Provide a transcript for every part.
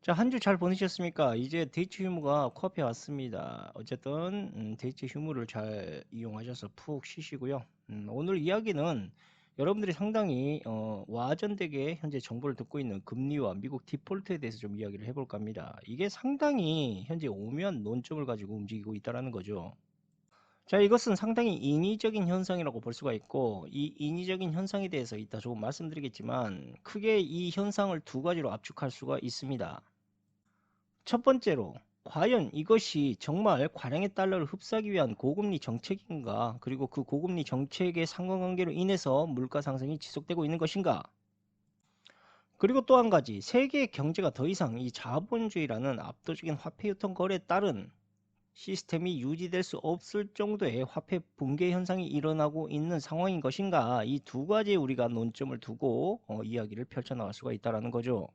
자, 한 주 잘 보내셨습니까? 이제 데이트 휴무가 코앞에 왔습니다. 어쨌든 데이트 휴무를 잘 이용하셔서 푹 쉬시고요. 오늘 이야기는 여러분들이 상당히 와전되게 현재 정보를 듣고 있는 금리와 미국 디폴트에 대해서 좀 이야기를 해볼까 합니다. 이게 상당히 현재 오묘한 논점을 가지고 움직이고 있다는 거죠. 자, 이것은 상당히 인위적인 현상이라고 볼 수가 있고, 이 인위적인 현상에 대해서 이따 조금 말씀드리겠지만, 크게 이 현상을 두 가지로 압축할 수가 있습니다. 첫 번째로, 과연 이것이 정말 과량의 달러를 흡수하기 위한 고금리 정책인가? 그리고 그 고금리 정책의 상관관계로 인해서 물가 상승이 지속되고 있는 것인가? 그리고 또 한 가지, 세계의 경제가 더 이상 이 자본주의라는 압도적인 화폐 유통 거래에 따른 시스템이 유지될 수 없을 정도의 화폐 붕괴 현상이 일어나고 있는 상황인 것인가? 이 두 가지에 우리가 논점을 두고 이야기를 펼쳐나갈 수가 있다는 거죠.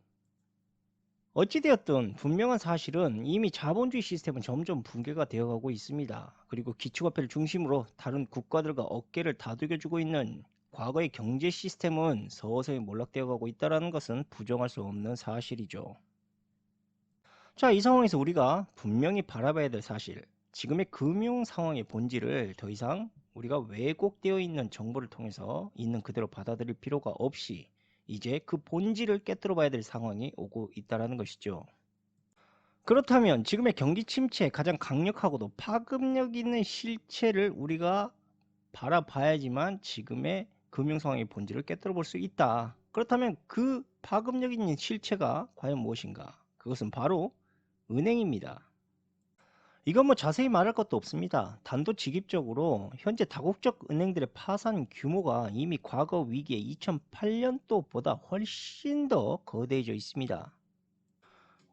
어찌되었든 분명한 사실은 이미 자본주의 시스템은 점점 붕괴가 되어가고 있습니다. 그리고 기축화폐를 중심으로 다른 국가들과 어깨를 다독여주고 있는 과거의 경제 시스템은 서서히 몰락되어가고 있다는 것은 부정할 수 없는 사실이죠. 자, 이 상황에서 우리가 분명히 바라봐야 될 사실, 지금의 금융 상황의 본질을 더 이상 우리가 왜곡되어 있는 정보를 통해서 있는 그대로 받아들일 필요가 없이 이제 그 본질을 깨뜨려 봐야 될 상황이 오고 있다는 것이죠. 그렇다면 지금의 경기 침체의 가장 강력하고도 파급력 있는 실체를 우리가 바라봐야지만 지금의 금융 상황의 본질을 깨뜨려 볼 수 있다. 그렇다면 그 파급력 있는 실체가 과연 무엇인가? 그것은 바로 은행입니다. 이건 뭐 자세히 말할 것도 없습니다. 단도직입적으로 현재 다국적 은행들의 파산 규모가 이미 과거 위기의 2008년도보다 훨씬 더 거대해져 있습니다.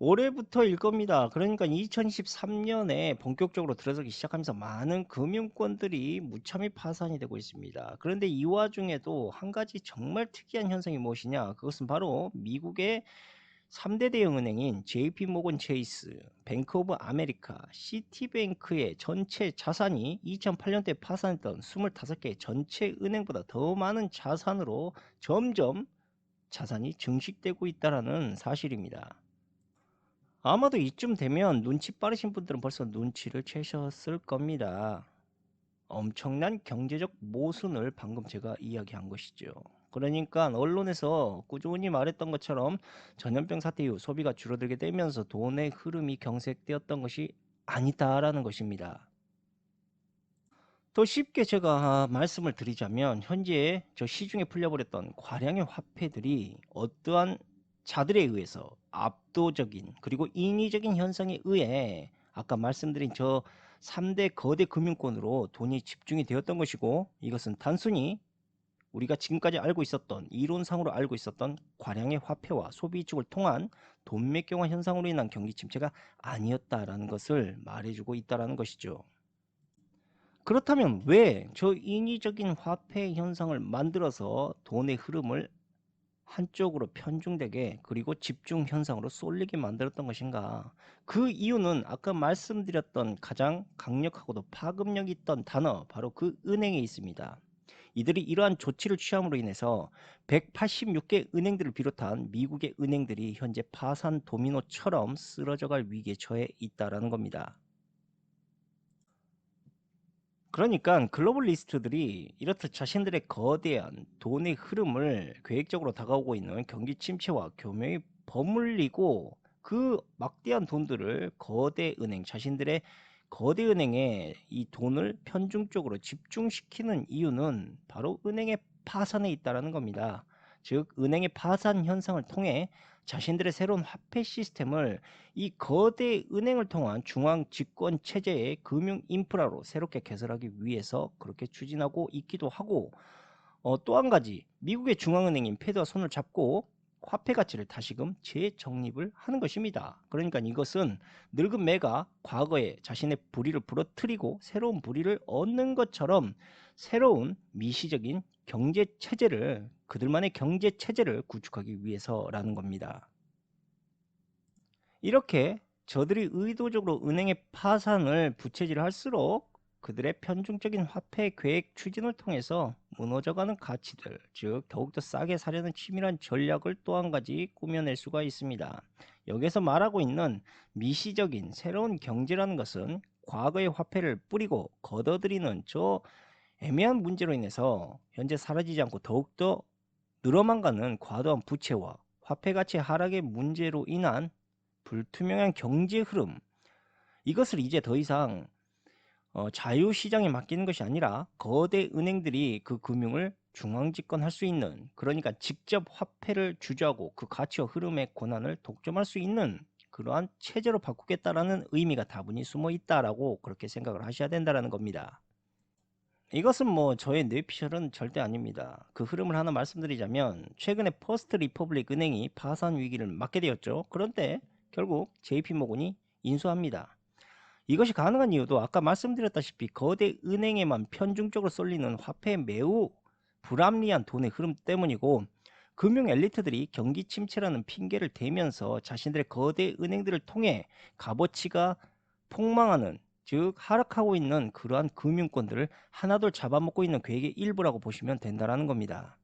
올해부터일 겁니다. 그러니까 2023년에 본격적으로 들어서기 시작하면서 많은 금융권들이 무참히 파산이 되고 있습니다. 그런데 이 와중에도 한 가지 정말 특이한 현상이 무엇이냐? 그것은 바로 미국의 3대 대형 은행인 JP 모건 체이스, 뱅크 오브 아메리카, 시티뱅크의 전체 자산이 2008년도에 파산했던 25개 전체 은행보다 더 많은 자산으로 점점 자산이 증식되고 있다는 사실입니다. 아마도 이쯤 되면 눈치 빠르신 분들은 벌써 눈치를 채셨을 겁니다. 엄청난 경제적 모순을 방금 제가 이야기한 것이죠. 그러니까 언론에서 꾸준히 말했던 것처럼 전염병 사태 이후 소비가 줄어들게 되면서 돈의 흐름이 경색되었던 것이 아니다라는 것입니다. 더 쉽게 제가 말씀을 드리자면 현재 저 시중에 풀려버렸던 과량의 화폐들이 어떠한 자들에 의해서 압도적인 그리고 인위적인 현상에 의해 아까 말씀드린 저 3대 거대 금융권으로 돈이 집중이 되었던 것이고, 이것은 단순히 우리가 지금까지 알고 있었던 이론상으로 알고 있었던 과량의 화폐와 소비 이축을 통한 돈맥경화 현상으로 인한 경기 침체가 아니었다라는 것을 말해주고 있다는 것이죠. 그렇다면 왜 저 인위적인 화폐 현상을 만들어서 돈의 흐름을 한쪽으로 편중되게 그리고 집중 현상으로 쏠리게 만들었던 것인가? 그 이유는 아까 말씀드렸던 가장 강력하고도 파급력 있던 단어, 바로 그 은행에 있습니다. 이들이 이러한 조치를 취함으로 인해서 186개 은행들을 비롯한 미국의 은행들이 현재 파산 도미노처럼 쓰러져갈 위기에 처해 있다는 겁니다. 그러니까 글로벌리스트들이 이렇듯 자신들의 거대한 돈의 흐름을 계획적으로 다가오고 있는 경기 침체와 교묘히 버물리고 그 막대한 돈들을 거대 은행, 자신들의 거대 은행에 이 돈을 편중적으로 집중시키는 이유는 바로 은행의 파산에 있다는 겁니다. 즉 은행의 파산 현상을 통해 자신들의 새로운 화폐 시스템을 이 거대 은행을 통한 중앙 집권 체제의 금융 인프라로 새롭게 개설하기 위해서 그렇게 추진하고 있기도 하고, 또 한 가지 미국의 중앙은행인 페드와 손을 잡고 화폐 가치를 다시금 재정립을 하는 것입니다. 그러니까 이것은 늙은 매가 과거에 자신의 불의를 부러뜨리고 새로운 불의를 얻는 것처럼 새로운 미시적인 경제 체제를, 그들만의 경제 체제를 구축하기 위해서라는 겁니다. 이렇게 저들이 의도적으로 은행의 파산을 부채질할수록 그들의 편중적인 화폐 계획 추진을 통해서 무너져가는 가치들, 즉 더욱더 싸게 사려는 치밀한 전략을 또 한 가지 꾸며낼 수가 있습니다. 여기서 말하고 있는 미시적인 새로운 경제라는 것은 과거의 화폐를 뿌리고 걷어들이는 저 애매한 문제로 인해서 현재 사라지지 않고 더욱더 늘어만 가는 과도한 부채와 화폐 가치 하락의 문제로 인한 불투명한 경제 흐름, 이것을 이제 더 이상 자유시장에 맡기는 것이 아니라 거대 은행들이 그 금융을 중앙집권할 수 있는, 그러니까 직접 화폐를 주저하고 그 가치와 흐름의 권한을 독점할 수 있는 그러한 체제로 바꾸겠다라는 의미가 다분히 숨어 있다라고 그렇게 생각을 하셔야 된다라는 겁니다. 이것은 뭐 저의 뇌피셜은 절대 아닙니다. 그 흐름을 하나 말씀드리자면, 최근에 퍼스트 리퍼블릭 은행이 파산 위기를 맞게 되었죠. 그런데 결국 JP모건이 인수합니다. 이것이 가능한 이유도 아까 말씀드렸다시피 거대 은행에만 편중적으로 쏠리는 화폐의 매우 불합리한 돈의 흐름 때문이고, 금융 엘리트들이 경기 침체라는 핑계를 대면서 자신들의 거대 은행들을 통해 값어치가 폭망하는, 즉 하락하고 있는 그러한 금융권들을 하나둘 잡아먹고 있는 계획의 일부라고 보시면 된다는 겁니다.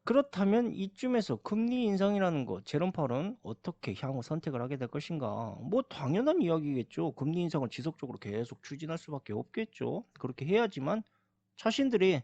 그렇다면 이쯤에서 금리 인상이라는 것, 제롬 파월은 어떻게 향후 선택을 하게 될 것인가? 뭐 당연한 이야기겠죠. 금리 인상을 지속적으로 계속 추진할 수밖에 없겠죠. 그렇게 해야지만 자신들의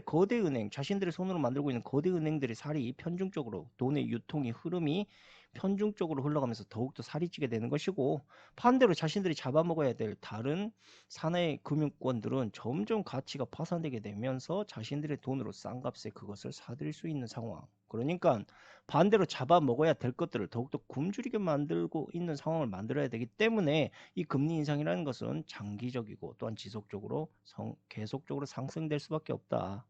거대 은행, 자신들의 손으로 만들고 있는 거대 은행들의 살이 편중적으로, 돈의 유통의 흐름이 편중적으로 흘러가면서 더욱더 살이 찌게 되는 것이고, 반대로 자신들이 잡아먹어야 될 다른 사내 금융권들은 점점 가치가 파산되게 되면서 자신들의 돈으로 싼 값에 그것을 사들일 수 있는 상황. 그러니까 반대로 잡아먹어야 될 것들을 더욱더 굶주리게 만들고 있는 상황을 만들어야 되기 때문에 이 금리 인상이라는 것은 장기적이고 또한 지속적으로 계속적으로 상승될 수밖에 없다.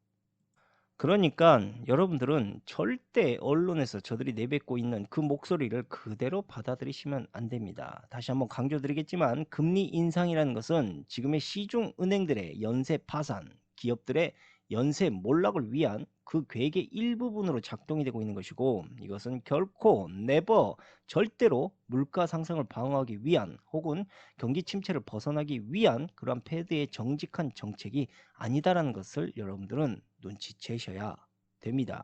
그러니까 여러분들은 절대 언론에서 저들이 내뱉고 있는 그 목소리를 그대로 받아들이시면 안 됩니다. 다시 한번 강조드리겠지만, 금리 인상이라는 것은 지금의 시중 은행들의 연쇄 파산, 기업들의 연쇄 몰락을 위한 그 계획의 일부분으로 작동이 되고 있는 것이고, 이것은 결코 절대로 물가 상승을 방어하기 위한, 혹은 경기 침체를 벗어나기 위한 그러한 패드의 정직한 정책이 아니다라는 것을 여러분들은 눈치채셔야 됩니다.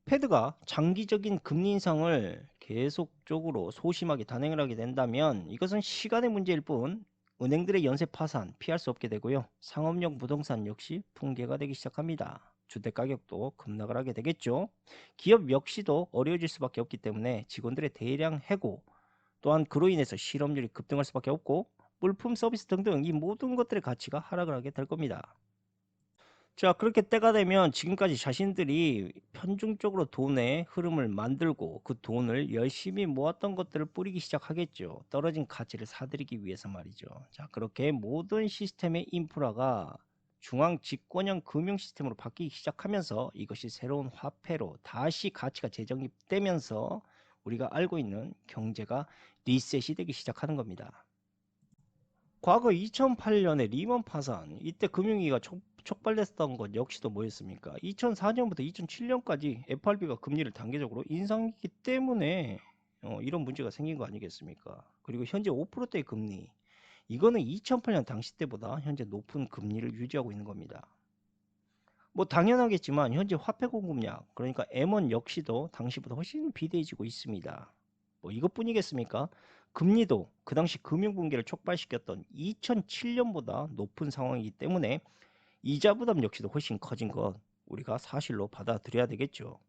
패드가 장기적인 금리 인상을 계속적으로 소심하게 단행을 하게 된다면 이것은 시간의 문제일 뿐, 은행들의 연쇄 파산 피할 수 없게 되고요. 상업용 부동산 역시 붕괴가 되기 시작합니다. 주택 가격도 급락을 하게 되겠죠. 기업 역시도 어려워질 수밖에 없기 때문에 직원들의 대량 해고, 또한 그로 인해서 실업률이 급등할 수밖에 없고, 물품 서비스 등등 이 모든 것들의 가치가 하락을 하게 될 겁니다. 자, 그렇게 때가 되면 지금까지 자신들이 편중적으로 돈의 흐름을 만들고 그 돈을 열심히 모았던 것들을 뿌리기 시작하겠죠. 떨어진 가치를 사들이기 위해서 말이죠. 자, 그렇게 모든 시스템의 인프라가 중앙 집권형 금융 시스템으로 바뀌기 시작하면서 이것이 새로운 화폐로 다시 가치가 재정립되면서 우리가 알고 있는 경제가 리셋이 되기 시작하는 겁니다. 과거 2008년에 리먼 파산, 이때 금융위기가 촉발됐던 것 역시도 뭐였습니까? 2004년부터 2007년까지 FRB가 금리를 단계적으로 인상했기 때문에 이런 문제가 생긴 거 아니겠습니까? 그리고 현재 5%대의 금리, 이거는 2008년 당시 때보다 현재 높은 금리를 유지하고 있는 겁니다. 뭐 당연하겠지만 현재 화폐 공급량, 그러니까 M1 역시도 당시보다 훨씬 비대해지고 있습니다. 뭐 이것뿐이겠습니까? 금리도 그 당시 금융붕괴를 촉발시켰던 2007년보다 높은 상황이기 때문에 이자 부담 역시도 훨씬 커진 것 우리가 사실로 받아들여야 되겠죠.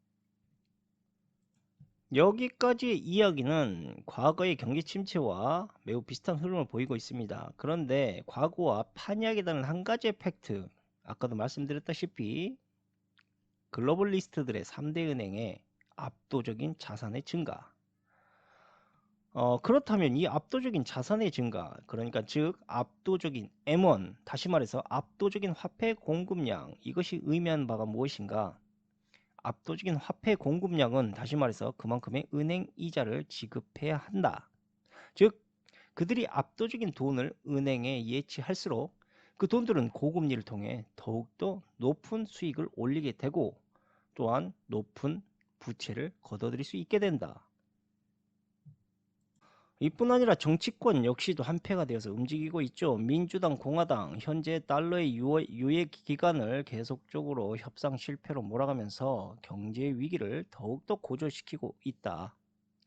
여기까지의 이야기는 과거의 경기 침체와 매우 비슷한 흐름을 보이고 있습니다. 그런데 과거와 판이하게 되는 한 가지의 팩트, 아까도 말씀드렸다시피 글로벌리스트들의 3대 은행의 압도적인 자산의 증가. 그렇다면 이 압도적인 자산의 증가, 그러니까 즉 압도적인 M1, 다시 말해서 압도적인 화폐 공급량, 이것이 의미하는 바가 무엇인가? 압도적인 화폐 공급량은 다시 말해서 그만큼의 은행 이자를 지급해야 한다. 즉 그들이 압도적인 돈을 은행에 예치할수록 그 돈들은 고금리를 통해 더욱더 높은 수익을 올리게 되고, 또한 높은 부채를 걷어들일 수 있게 된다. 이뿐 아니라 정치권 역시도 한패가 되어서 움직이고 있죠. 민주당, 공화당 현재 달러의 유예 기간을 계속적으로 협상 실패로 몰아가면서 경제 위기를 더욱더 고조시키고 있다.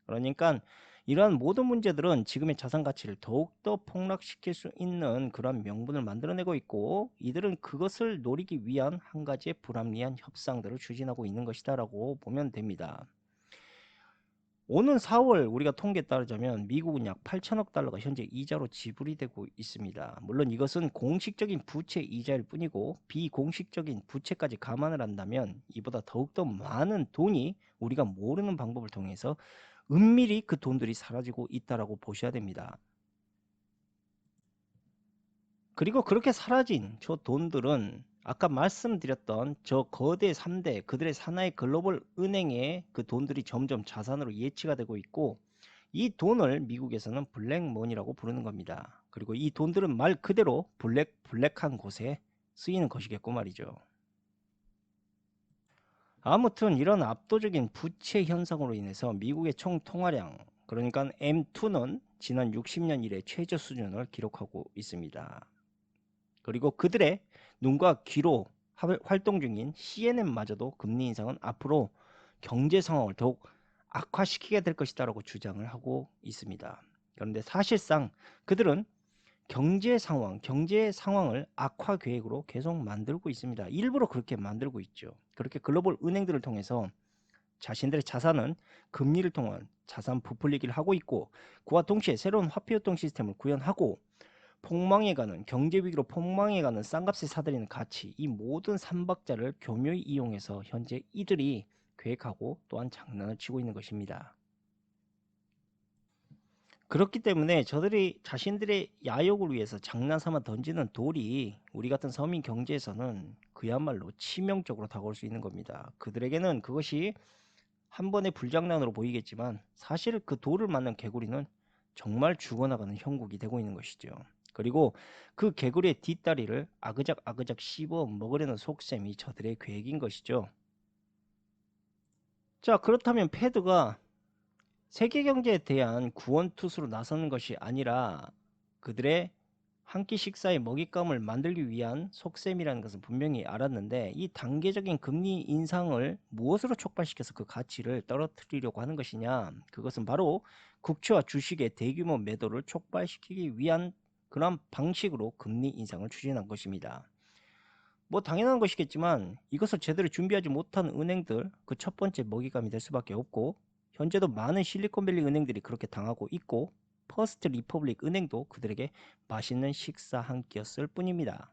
그러니까 이러한 모든 문제들은 지금의 자산 가치를 더욱더 폭락시킬 수 있는 그런 명분을 만들어내고 있고, 이들은 그것을 노리기 위한 한 가지의 불합리한 협상들을 추진하고 있는 것이다라고 보면 됩니다. 오는 4월 우리가 통계에 따르자면 미국은 약 8천억 달러가 현재 이자로 지불이 되고 있습니다. 물론 이것은 공식적인 부채 이자일 뿐이고 비공식적인 부채까지 감안을 한다면 이보다 더욱더 많은 돈이 우리가 모르는 방법을 통해서 은밀히 그 돈들이 사라지고 있다라고 보셔야 됩니다. 그리고 그렇게 사라진 저 돈들은 아까 말씀드렸던 저 거대 3대 그들의 산하의 글로벌 은행에 그 돈들이 점점 자산으로 예치가 되고 있고, 이 돈을 미국에서는 블랙머니라고 부르는 겁니다. 그리고 이 돈들은 말 그대로 블랙한 곳에 쓰이는 것이겠고 말이죠. 아무튼 이런 압도적인 부채 현상으로 인해서 미국의 총 통화량, 그러니까 M2는 지난 60년 이래 최저 수준을 기록하고 있습니다. 그리고 그들의 눈과 귀로 활동 중인 CNN마저도 금리 인상은 앞으로 경제 상황을 더욱 악화시키게 될 것이다라고 주장을 하고 있습니다. 그런데 사실상 그들은 경제 상황을 악화 계획으로 계속 만들고 있습니다. 일부러 그렇게 만들고 있죠. 그렇게 글로벌 은행들을 통해서 자신들의 자산은 금리를 통한 자산 부풀리기를 하고 있고, 그와 동시에 새로운 화폐 유통 시스템을 구현하고 폭망해가는 경제 위기로 폭망해가는 싼값에 사들이는 가치, 이 모든 삼박자를 교묘히 이용해서 현재 이들이 계획하고 또한 장난을 치고 있는 것입니다. 그렇기 때문에 저들이 자신들의 야욕을 위해서 장난삼아 던지는 돌이 우리 같은 서민 경제에서는 그야말로 치명적으로 다가올 수 있는 겁니다. 그들에게는 그것이 한 번의 불장난으로 보이겠지만 사실 그 돌을 맞는 개구리는 정말 죽어나가는 형국이 되고 있는 것이죠. 그리고 그 개구리의 뒷다리를 아그작 씹어 먹으려는 속셈이 저들의 계획인 것이죠. 자, 그렇다면 패드가 세계 경제에 대한 구원투수로 나서는 것이 아니라 그들의 한 끼 식사의 먹잇감을 만들기 위한 속셈이라는 것은 분명히 알았는데, 이 단계적인 금리 인상을 무엇으로 촉발시켜서 그 가치를 떨어뜨리려고 하는 것이냐, 그것은 바로 국채와 주식의 대규모 매도를 촉발시키기 위한 그런 방식으로 금리 인상을 추진한 것입니다. 뭐 당연한 것이겠지만 이것을 제대로 준비하지 못한 은행들, 그 첫 번째 먹잇감이 될 수밖에 없고, 현재도 많은 실리콘밸리 은행들이 그렇게 당하고 있고, 퍼스트 리퍼블릭 은행도 그들에게 맛있는 식사 한 끼였을 뿐입니다.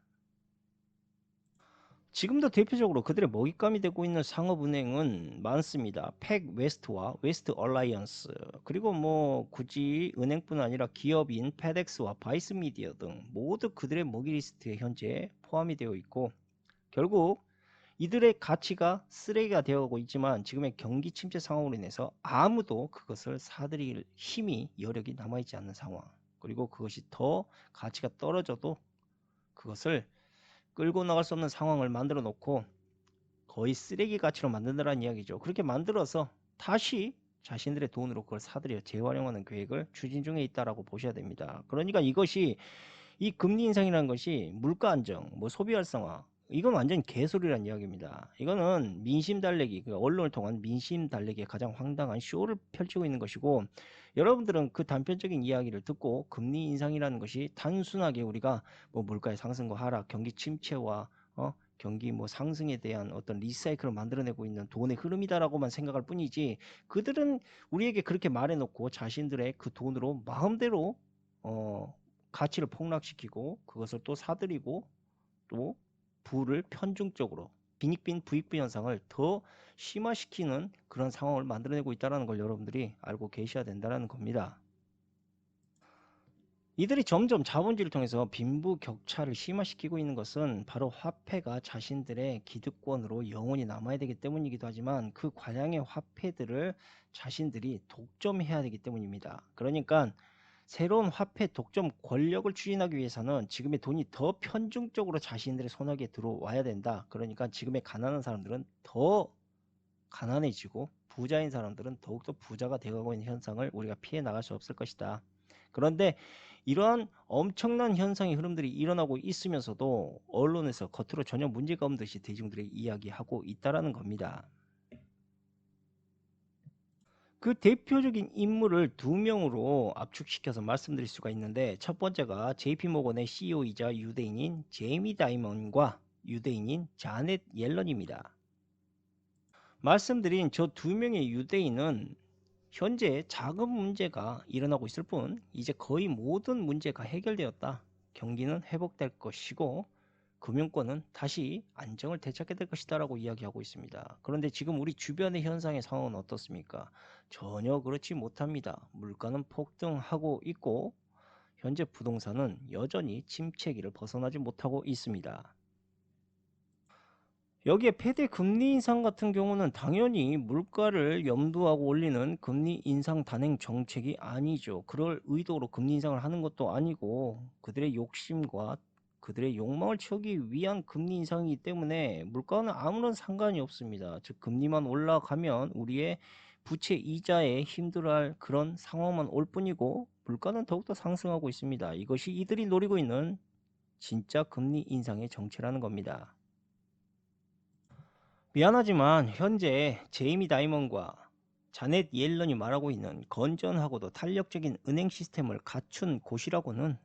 지금도 대표적으로 그들의 먹잇감이 되고 있는 상업은행은 많습니다. 팩 웨스트와 웨스트 얼라이언스, 그리고 뭐 굳이 은행뿐 아니라 기업인 페덱스와 바이스 미디어 등 모두 그들의 먹이 리스트에 현재 포함이 되어 있고, 결국 이들의 가치가 쓰레기가 되어가고 있지만 지금의 경기 침체 상황으로 인해서 아무도 그것을 사들일 힘이 여력이 남아있지 않는 상황, 그리고 그것이 더 가치가 떨어져도 그것을 끌고 나갈 수 없는 상황을 만들어 놓고 거의 쓰레기 가치로 만든다는 이야기죠. 그렇게 만들어서 다시 자신들의 돈으로 그걸 사들여 재활용하는 계획을 추진 중에 있다라고 보셔야 됩니다. 그러니까 이것이, 이 금리 인상이라는 것이 물가 안정, 뭐 소비 활성화, 이건 완전 개소리란 이야기입니다. 이거는 민심 달래기, 그 언론을 통한 민심 달래기의 가장 황당한 쇼를 펼치고 있는 것이고, 여러분들은 그 단편적인 이야기를 듣고 금리 인상이라는 것이 단순하게 우리가 뭐 물가의 상승과 하락, 경기 침체와 경기 뭐 상승에 대한 어떤 리사이클을 만들어내고 있는 돈의 흐름이다라고만 생각할 뿐이지, 그들은 우리에게 그렇게 말해놓고 자신들의 그 돈으로 마음대로 가치를 폭락시키고 그것을 또 사들이고 또 부를 편중적으로 빈익빈 부익부 현상을 더 심화시키는 그런 상황을 만들어내고 있다는 걸 여러분들이 알고 계셔야 된다는 겁니다. 이들이 점점 자본주의를 통해서 빈부격차를 심화시키고 있는 것은 바로 화폐가 자신들의 기득권으로 영원히 남아야 되기 때문이기도 하지만, 그 과량의 화폐들을 자신들이 독점해야 되기 때문입니다. 그러니까 새로운 화폐 독점 권력을 추진하기 위해서는 지금의 돈이 더 편중적으로 자신들의 손아귀에 들어와야 된다. 그러니까 지금의 가난한 사람들은 더 가난해지고 부자인 사람들은 더욱더 부자가 되어가고 있는 현상을 우리가 피해 나갈 수 없을 것이다. 그런데 이러한 엄청난 현상의 흐름들이 일어나고 있으면서도 언론에서 겉으로 전혀 문제가 없는 듯이 대중들에게 이야기하고 있다라는 겁니다. 그 대표적인 인물을 두 명으로 압축시켜서 말씀드릴 수가 있는데, 첫 번째가 JP모건의 CEO이자 유대인인 제이미 다이먼과 유대인인 자넷 옐런입니다. 말씀드린 저 두 명의 유대인은 현재 자금 문제가 일어나고 있을 뿐 이제 거의 모든 문제가 해결되었다. 경기는 회복될 것이고 금융권은 다시 안정을 되찾게 될 것이다 라고 이야기하고 있습니다. 그런데 지금 우리 주변의 현상의 상황은 어떻습니까? 전혀 그렇지 못합니다. 물가는 폭등하고 있고 현재 부동산은 여전히 침체기를 벗어나지 못하고 있습니다. 여기에 패대 금리 인상 같은 경우는 당연히 물가를 염두하고 올리는 금리 인상 단행 정책이 아니죠. 그럴 의도로 금리 인상을 하는 것도 아니고 그들의 욕심과 그들의 욕망을 채우기 위한 금리 인상이기 때문에 물가는 아무런 상관이 없습니다. 즉 금리만 올라가면 우리의 부채 이자에 힘들어할 그런 상황만 올 뿐이고 물가는 더욱더 상승하고 있습니다. 이것이 이들이 노리고 있는 진짜 금리 인상의 정체라는 겁니다. 미안하지만 현재 제이미 다이먼과 자넷 옐런이 말하고 있는 건전하고도 탄력적인 은행 시스템을 갖춘 곳이라고는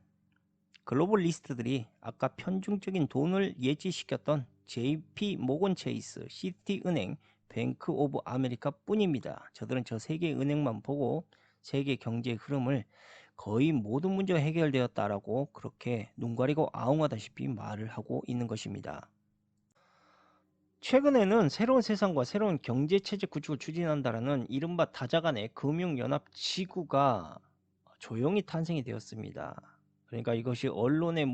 글로벌 리스트들이 아까 편중적인 돈을 예치시켰던 JP 모건 체이스, 시티은행, 뱅크 오브 아메리카 뿐입니다. 저들은 저 세 개의 은행만 보고 세계 경제의 흐름을 거의 모든 문제가 해결되었다라고 그렇게 눈 가리고 아웅하다시피 말을 하고 있는 것입니다. 최근에는 새로운 세상과 새로운 경제체제 구축을 추진한다라는 이른바 다자간의 금융연합지구가 조용히 탄생이 되었습니다. 그러니까 이것이 언론에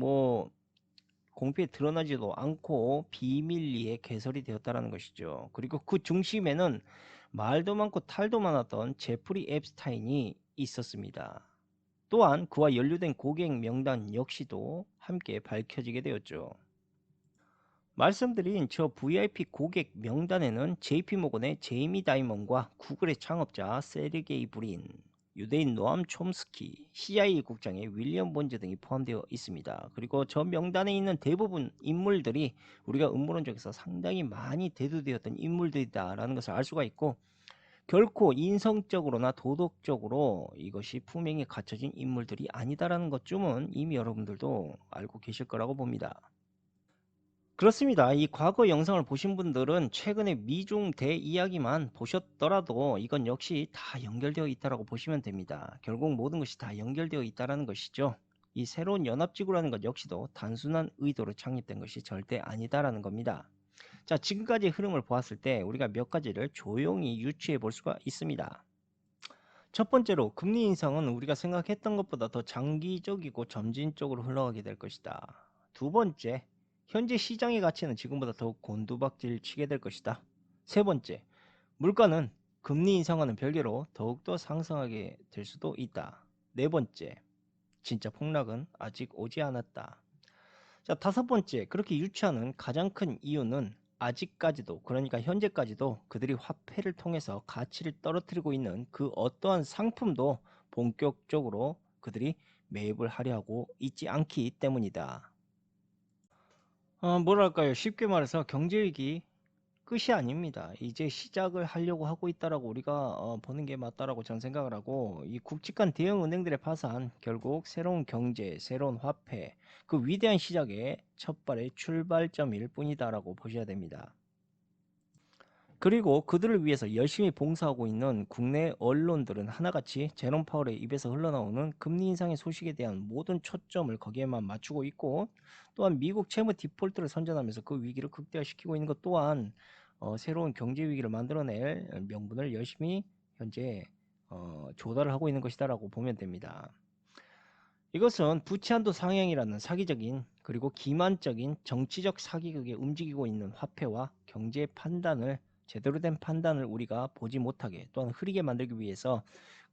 공표에 드러나지도 않고 비밀리에 개설이 되었다는 것이죠. 그리고 그 중심에는 말도 많고 탈도 많았던 제프리 앱스타인이 있었습니다. 또한 그와 연루된 고객 명단 역시도 함께 밝혀지게 되었죠. 말씀드린 저 VIP 고객 명단에는 JP모건의 제이미 다이먼과 구글의 창업자 세르게이 브린, 유대인 노암 촘스키, CIA 국장의 윌리엄 본즈 등이 포함되어 있습니다. 그리고 저 명단에 있는 대부분 인물들이 우리가 음모론적에서 상당히 많이 대두되었던 인물들이다라는 것을 알 수가 있고 결코 인성적으로나 도덕적으로 이것이 품행에 갖춰진 인물들이 아니다라는 것쯤은 이미 여러분들도 알고 계실 거라고 봅니다. 그렇습니다. 이 과거 영상을 보신 분들은 최근에 미중 대 이야기만 보셨더라도 이건 역시 다 연결되어 있다고 보시면 됩니다. 결국 모든 것이 다 연결되어 있다는 것이죠. 이 새로운 연합지구라는 것 역시도 단순한 의도로 창립된 것이 절대 아니다라는 겁니다. 자, 지금까지의 흐름을 보았을 때 우리가 몇 가지를 조용히 유추해 볼 수가 있습니다. 첫 번째로 금리 인상은 우리가 생각했던 것보다 더 장기적이고 점진적으로 흘러가게 될 것이다. 두 번째, 현재 시장의 가치는 지금보다 더욱 곤두박질 치게 될 것이다. 세 번째, 물가는 금리 인상과는 별개로 더욱더 상승하게 될 수도 있다. 네 번째, 진짜 폭락은 아직 오지 않았다. 자, 다섯 번째, 그렇게 유추하는 가장 큰 이유는 아직까지도, 그러니까 현재까지도 그들이 화폐를 통해서 가치를 떨어뜨리고 있는 그 어떠한 상품도 본격적으로 그들이 매입을 하려 하고 있지 않기 때문이다. 뭐랄까요? 쉽게 말해서 경제위기 끝이 아닙니다. 이제 시작을 하려고 하고 있다라고 우리가 보는 게 맞다라고 저는 생각을 하고 이 굵직한 대형 은행들의 파산 결국 새로운 경제, 새로운 화폐 그 위대한 시작의 첫발의 출발점일 뿐이다라고 보셔야 됩니다. 그리고 그들을 위해서 열심히 봉사하고 있는 국내 언론들은 하나같이 제롬 파월의 입에서 흘러나오는 금리 인상의 소식에 대한 모든 초점을 거기에만 맞추고 있고 또한 미국 채무 디폴트를 선전하면서 그 위기를 극대화시키고 있는 것 또한 새로운 경제 위기를 만들어낼 명분을 열심히 현재 조달을 하고 있는 것이다라고 보면 됩니다. 이것은 부채 한도 상향이라는 사기적인 그리고 기만적인 정치적 사기극에 움직이고 있는 화폐와 경제 판단을 제대로 된 판단을 우리가 보지 못하게 또한 흐리게 만들기 위해서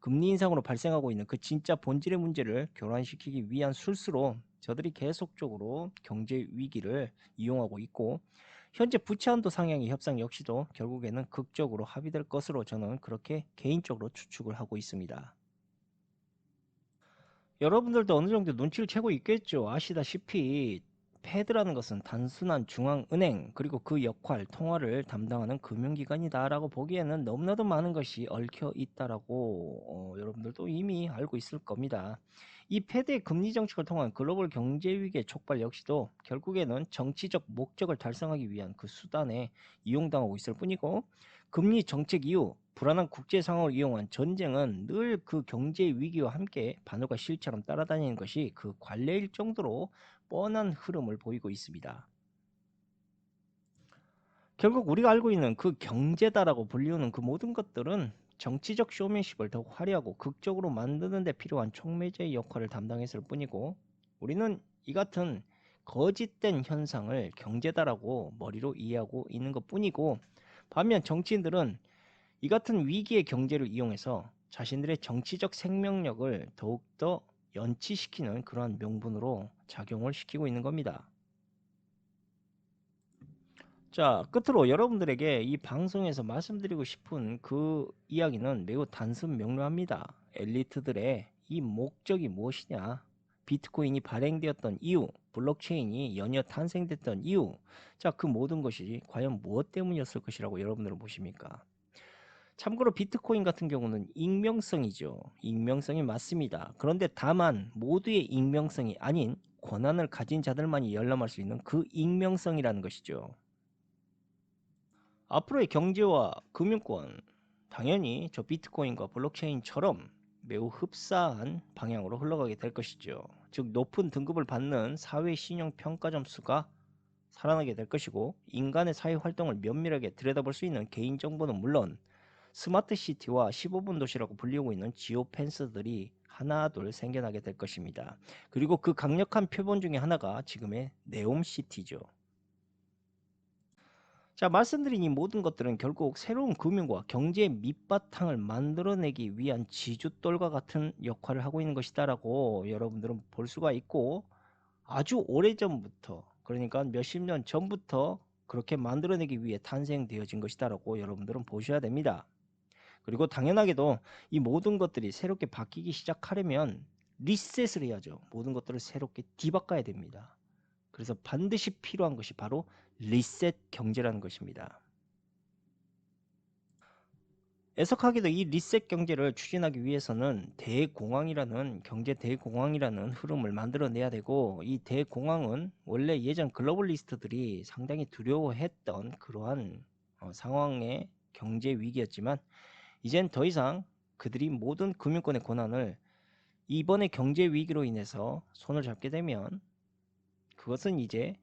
금리 인상으로 발생하고 있는 그 진짜 본질의 문제를 교란시키기 위한 술수로 저들이 계속적으로 경제 위기를 이용하고 있고 현재 부채 한도 상향의 협상 역시도 결국에는 극적으로 합의될 것으로 저는 그렇게 개인적으로 추측을 하고 있습니다. 여러분들도 어느 정도 눈치를 채고 있겠죠. 아시다시피 패드라는 것은 단순한 중앙은행 그리고 그 역할, 통화를 담당하는 금융기관이다라고 보기에는 너무나도 많은 것이 얽혀 있다라고 여러분들도 이미 알고 있을 겁니다. 이 패드의 금리 정책을 통한 글로벌 경제 위기의 촉발 역시도 결국에는 정치적 목적을 달성하기 위한 그 수단에 이용당하고 있을 뿐이고, 금리 정책 이후 불안한 국제 상황을 이용한 전쟁은 늘 그 경제 위기와 함께 바늘과 실처럼 따라다니는 것이 그 관례일 정도로 뻔한 흐름을 보이고 있습니다. 결국 우리가 알고 있는 그 경제다라고 불리우는 그 모든 것들은 정치적 쇼맨십을 더욱 화려하고 극적으로 만드는 데 필요한 촉매제의 역할을 담당했을 뿐이고, 우리는 이 같은 거짓된 현상을 경제다라고 머리로 이해하고 있는 것 뿐이고, 반면 정치인들은 이 같은 위기의 경제를 이용해서 자신들의 정치적 생명력을 더욱더 연치시키는 그러한 명분으로 작용을 시키고 있는 겁니다. 자, 끝으로 여러분들에게 이 방송에서 말씀드리고 싶은 그 이야기는 매우 단순 명료합니다. 엘리트들의 이 목적이 무엇이냐? 비트코인이 발행되었던 이유, 블록체인이 연이어 탄생됐던 이유, 자, 그 모든 것이 과연 무엇 때문이었을 것이라고 여러분들은 보십니까? 참고로 비트코인 같은 경우는 익명성이죠. 익명성이 맞습니다. 그런데 다만 모두의 익명성이 아닌 권한을 가진 자들만이 열람할 수 있는 그 익명성이라는 것이죠. 앞으로의 경제와 금융권, 당연히 저 비트코인과 블록체인처럼 매우 흡사한 방향으로 흘러가게 될 것이죠. 즉 높은 등급을 받는 사회 신용 평가 점수가 살아나게 될 것이고, 인간의 사회 활동을 면밀하게 들여다볼 수 있는 개인정보는 물론 스마트 시티와 15분 도시라고 불리우고 있는 지오 펜스들이 하나둘 생겨나게 될 것입니다. 그리고 그 강력한 표본 중에 하나가 지금의 네옴시티죠. 자, 말씀드린 이 모든 것들은 결국 새로운 금융과 경제의 밑바탕을 만들어내기 위한 지주돌과 같은 역할을 하고 있는 것이다라고 여러분들은 볼 수가 있고, 아주 오래전부터, 그러니까 몇십 년 전부터 그렇게 만들어내기 위해 탄생되어진 것이다라고 여러분들은 보셔야 됩니다. 그리고 당연하게도 이 모든 것들이 새롭게 바뀌기 시작하려면 리셋을 해야죠. 모든 것들을 새롭게 뒤바꿔야 됩니다. 그래서 반드시 필요한 것이 바로 리셋 경제라는 것입니다. 애석하게도 이 리셋 경제를 추진하기 위해서는 대공황이라는 경제 대공황이라는 흐름을 만들어내야 되고, 이 대공황은 원래 예전 글로벌리스트들이 상당히 두려워했던 그러한 상황의 경제 위기였지만, 이젠 더 이상 그들이 모든 금융권의 권한을 이번의 경제 위기로 인해서 손을 잡게 되면 그것은 이제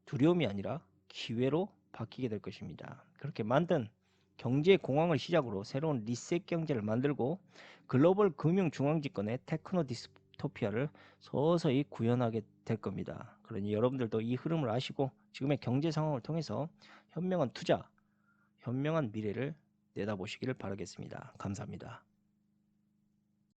두려움이 아니라 기회로 바뀌게 될 것입니다. 그렇게 만든 경제 공황을 시작으로 새로운 리셋 경제를 만들고 글로벌 금융 중앙집권의 테크노 디스토피아를 서서히 구현하게 될 겁니다. 그러니 여러분들도 이 흐름을 아시고 지금의 경제 상황을 통해서 현명한 투자, 현명한 미래를 내다보시기를 바라겠습니다. 감사합니다.